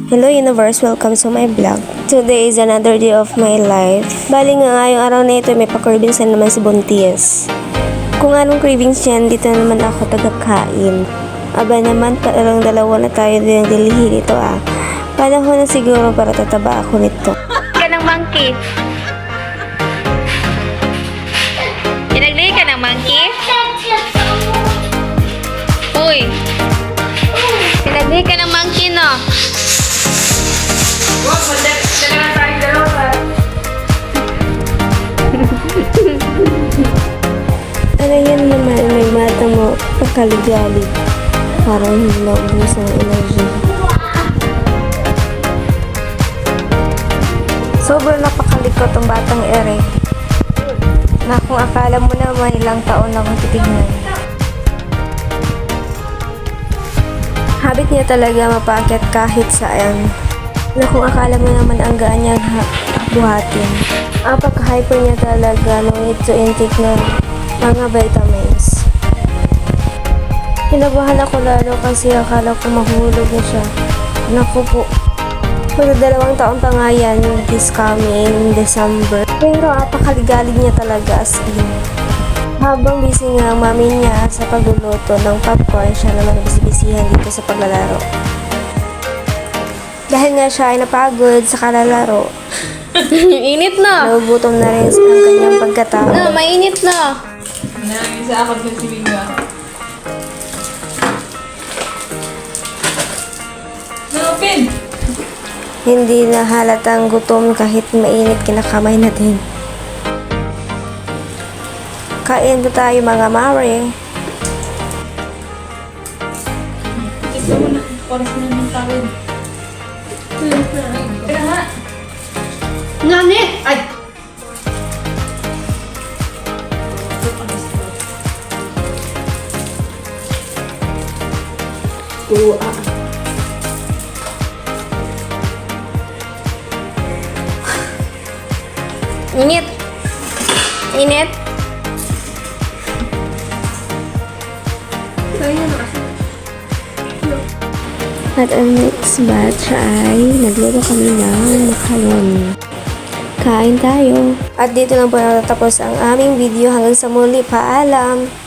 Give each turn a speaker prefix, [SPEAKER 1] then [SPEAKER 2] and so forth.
[SPEAKER 1] Hello universe, welcome to my vlog. Today is another day of my life. Bali nga ngayong araw na ito may pa-cravings na naman si Buntis. Kung anong cravings yan, dito naman ako tagakain. Aba naman, parang dalawa na tayo din ang dilihin ito ah. Panahon na siguro para tataba ako nito.
[SPEAKER 2] Ka ng monkey. Pinagdali ka ng monkey? Uy. Pinagdali ka ng monkey, no?
[SPEAKER 1] Ano yan naman, may mata mo, pakalig-alig. Parang hindi naubos ng energy. Sobrang napakalikot ang batang ere. Na kung akala mo naman ilang taon lang ang titignan. Habit niya talaga mapaakyat kahit saan. Na kung akala mo naman ang gaan niya buhatin. Apaka-hyper niya talaga no need to intake ng mga vitamins. Kinabahan ako lalo kasi akala ko mahulog na siya. Naku po. Magdadalawang taon pa nga yan this coming December. Pero apakaligalig niya talaga as in. Habang busy nga ang mami niya sa pagluluto ng popcorn, siya naman bisibisihan dito sa paglalaro. Dahil nga siya ay napagod sa kalalaro,
[SPEAKER 2] Init na.
[SPEAKER 1] nagugutom na rin ang kanyang pagkatao.
[SPEAKER 2] Na, mainit na.
[SPEAKER 3] Isa ako sa si Bigwa. Open!
[SPEAKER 1] Hindi na halatang gutom kahit mainit kinakamay na din. Kain po tayo mga mare.
[SPEAKER 3] Ito mo na. Oras na ng tawid. Tira nga.
[SPEAKER 2] Ngani!
[SPEAKER 3] Ay!
[SPEAKER 2] Init. Init.
[SPEAKER 1] At ang next batch ay nagluto kami ng macaroni. Kain tayo. At dito lang po natatapos ang aming video. Hanggang sa muli, paalam!